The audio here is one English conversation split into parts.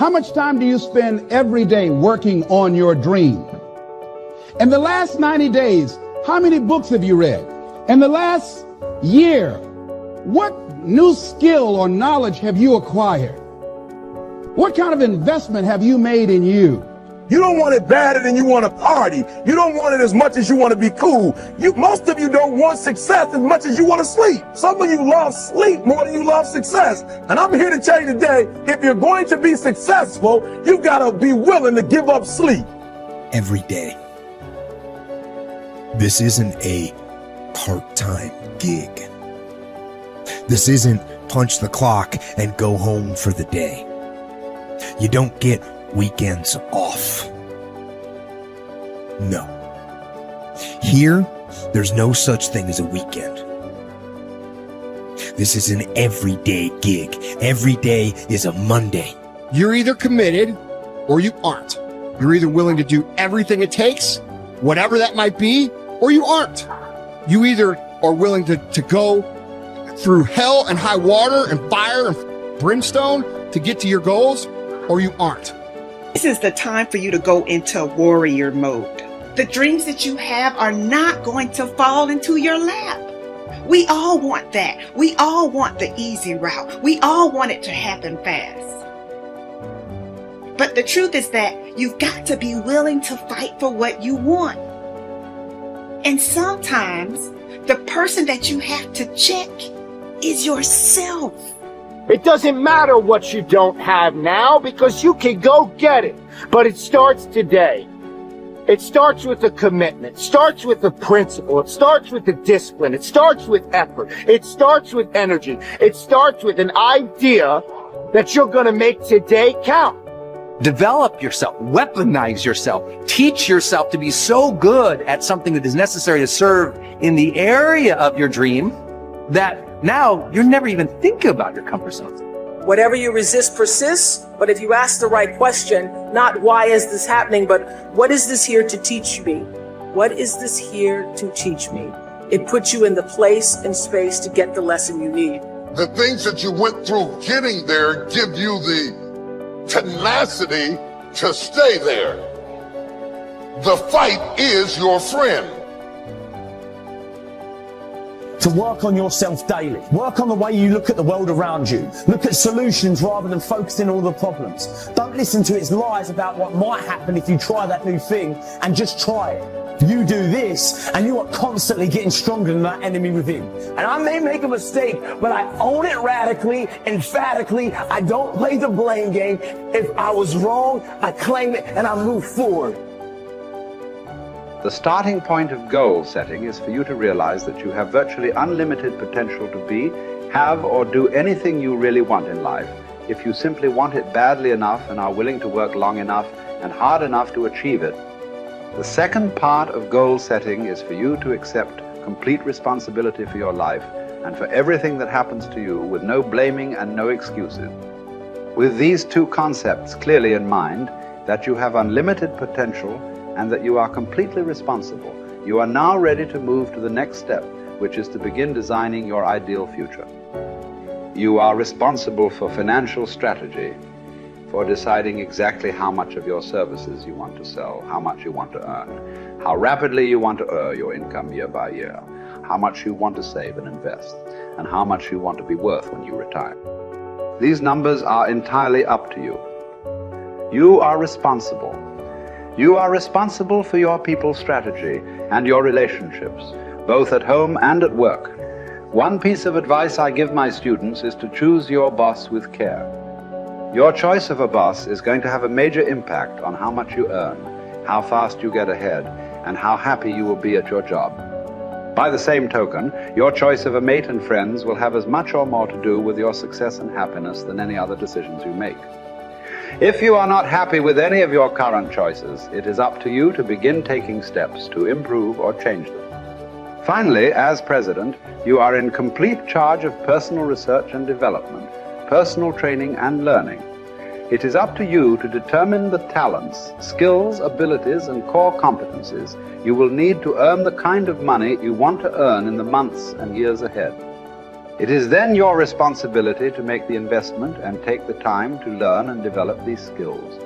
How much time do you spend every day working on your dream? In the last 90 days, how many books have you read? In the last year, what new skill or knowledge have you acquired? What kind of investment have you made in you? You don't want it badder than you want to party. You don't want it as much as you want to be cool. Most of you don't want success as much as you want to sleep. Some of you love sleep more than you love success. And I'm here to tell you today, if you're going to be successful, you've got to be willing to give up sleep. Every day. This isn't a part-time gig. This isn't punch the clock and go home for the day. You don't get weekends off. No. Here, there's no such thing as a weekend. This is an everyday gig. Every day is a Monday. You're either committed or you aren't. You're either willing to do everything it takes, whatever that might be, or you aren't. You either are willing to go through hell and high water and fire and brimstone to get to your goals, or you aren't. This is the time for you to go into warrior mode. The dreams that you have are not going to fall into your lap. We all want that. We all want the easy route. We all want it to happen fast. But the truth is that you've got to be willing to fight for what you want. And sometimes the person that you have to check is yourself. It doesn't matter what you don't have now because you can go get it. But it starts today. It starts with a commitment. It starts with a principle. It starts with a discipline. It starts with effort. It starts with energy. It starts with an idea that you're going to make today count. Develop yourself, weaponize yourself, teach yourself to be so good at something that is necessary to serve in the area of your dream that now you're never even thinking about your comfort zone. Whatever you resist persists, but if you ask the right question, not why is this happening, but what is this here to teach me? What is this here to teach me? It puts you in the place and space to get the lesson you need. The things that you went through getting there give you the tenacity to stay there. The fight is your friend. To work on yourself daily. Work on the way you look at the world around you. Look at solutions rather than focusing on all the problems. Don't listen to its lies about what might happen if you try that new thing, and just try it. You do this and you are constantly getting stronger than that enemy within. And I may make a mistake, but I own it radically, emphatically. I don't play the blame game. If I was wrong, I claim it and I move forward. The starting point of goal setting is for you to realize that you have virtually unlimited potential to be, have, or do anything you really want in life, if you simply want it badly enough and are willing to work long enough and hard enough to achieve it. The second part of goal setting is for you to accept complete responsibility for your life and for everything that happens to you, with no blaming and no excuses. With these two concepts clearly in mind, that you have unlimited potential and that you are completely responsible, you are now ready to move to the next step, which is to begin designing your ideal future. You are responsible for financial strategy, for deciding exactly how much of your services you want to sell, how much you want to earn, how rapidly you want to earn your income year by year, how much you want to save and invest, and how much you want to be worth when you retire. These numbers are entirely up to you. You are responsible. You are responsible for your people's strategy and your relationships, both at home and at work. One piece of advice I give my students is to choose your boss with care. Your choice of a boss is going to have a major impact on how much you earn, how fast you get ahead, and how happy you will be at your job. By the same token, your choice of a mate and friends will have as much or more to do with your success and happiness than any other decisions you make. If you are not happy with any of your current choices, it is up to you to begin taking steps to improve or change them. Finally, as president, you are in complete charge of personal research and development, personal training and learning. It is up to you to determine the talents, skills, abilities, and core competencies you will need to earn the kind of money you want to earn in the months and years ahead. It is then your responsibility to make the investment and take the time to learn and develop these skills.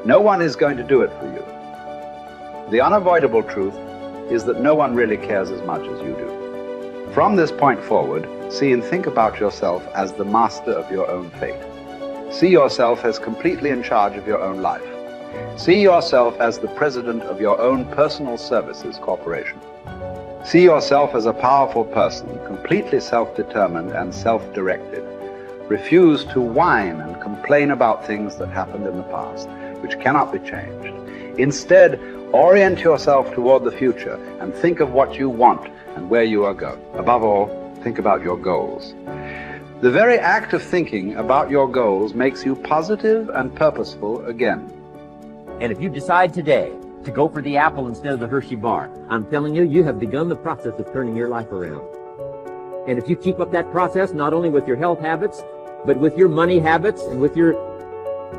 No one is going to do it for you. The unavoidable truth is that no one really cares as much as you do. From this point forward, see and think about yourself as the master of your own fate. See yourself as completely in charge of your own life. See yourself as the president of your own personal services corporation. See yourself as a powerful person, completely self-determined and self-directed. Refuse to whine and complain about things that happened in the past, which cannot be changed. Instead, orient yourself toward the future and think of what you want and where you are going. Above all, think about your goals. The very act of thinking about your goals makes you positive and purposeful again. And if you decide today to go for the apple instead of the Hershey bar, I'm telling you, you have begun the process of turning your life around. And if you keep up that process, not only with your health habits, but with your money habits and with your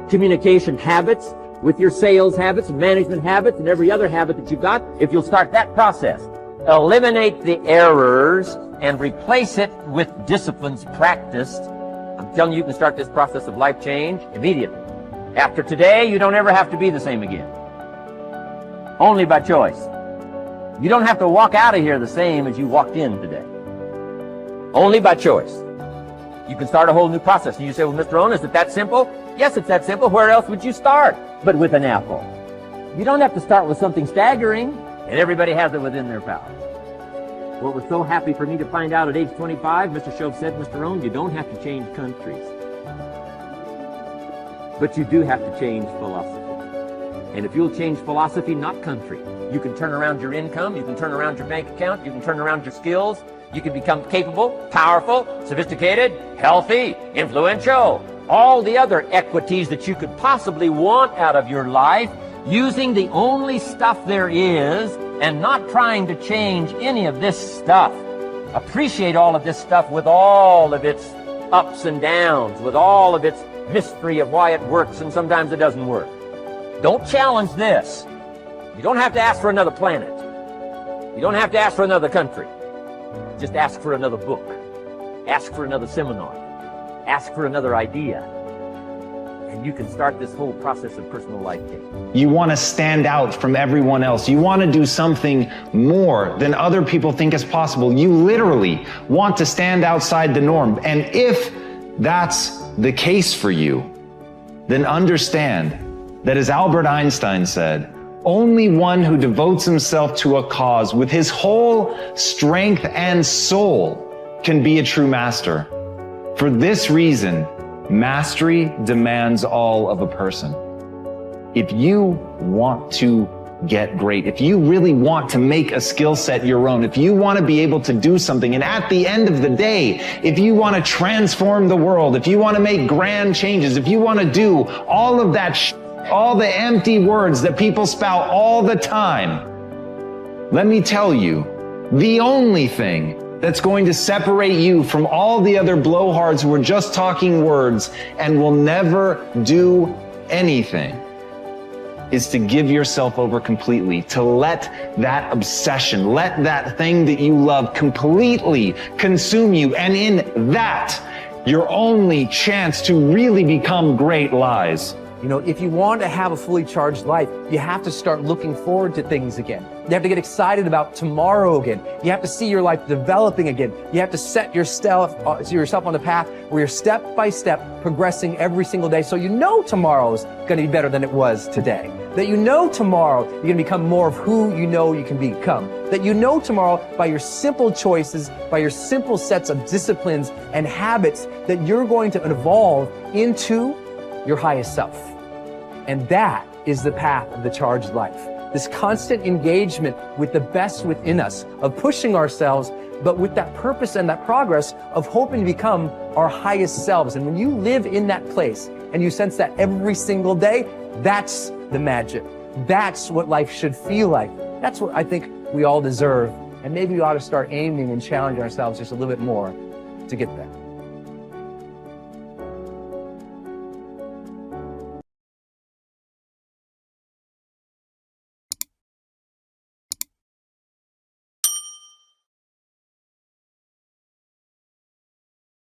communication habits, with your sales habits, management habits, and every other habit that you've got, if you'll start that process, eliminate the errors and replace it with disciplines practiced, I'm telling you, you can start this process of life change immediately. After today, you don't ever have to be the same again. Only by choice. You don't have to walk out of here the same as you walked in today. Only by choice. You can start a whole new process. And you say, well, Mr. Owen, is it that simple? Yes, it's that simple. Where else would you start but with an apple? You don't have to start with something staggering, and everybody has it within their power. What was so happy for me to find out at age 25, Mr. Shove said, Mr. Owen, you don't have to change countries. But you do have to change philosophy. And if you'll change philosophy, not country, you can turn around your income, you can turn around your bank account, you can turn around your skills, you can become capable, powerful, sophisticated, healthy, influential, all the other equities that you could possibly want out of your life, using the only stuff there is and not trying to change any of this stuff. Appreciate all of this stuff with all of its ups and downs, with all of its mystery of why it works and sometimes it doesn't work. Don't challenge this. You don't have to ask for another planet. You don't have to ask for another country. Just ask for another book. Ask for another seminar. Ask for another idea. And you can start this whole process of personal life change. You want to stand out from everyone else. You want to do something more than other people think is possible. You literally want to stand outside the norm. And if that's the case for you, then understand that, as Albert Einstein said, only one who devotes himself to a cause with his whole strength and soul can be a true master. For this reason, mastery demands all of a person. If you want to get great, if you really want to make a skill set your own, if you want to be able to do something, and at the end of the day, if you want to transform the world, if you want to make grand changes, if you want to do all of that all the empty words that people spout all the time, let me tell you, the only thing that's going to separate you from all the other blowhards who are just talking words and will never do anything is to give yourself over completely, to let that obsession, let that thing that you love completely consume you. And in that, your only chance to really become great lies. You know, if you want to have a fully charged life, you have to start looking forward to things again. You have to get excited about tomorrow again. You have to see your life developing again. You have to set yourself on the path where you're step by step progressing every single day, so you know tomorrow's going to be better than it was today. That you know tomorrow you're going to become more of who you know you can become. That you know tomorrow by your simple choices, by your simple sets of disciplines and habits, that you're going to evolve into your highest self. And that is the path of the charged life. This constant engagement with the best within us, of pushing ourselves, but with that purpose and that progress of hoping to become our highest selves. And when you live in that place and you sense that every single day, that's the magic. That's what life should feel like. That's what I think we all deserve. And maybe we ought to start aiming and challenging ourselves just a little bit more to get there.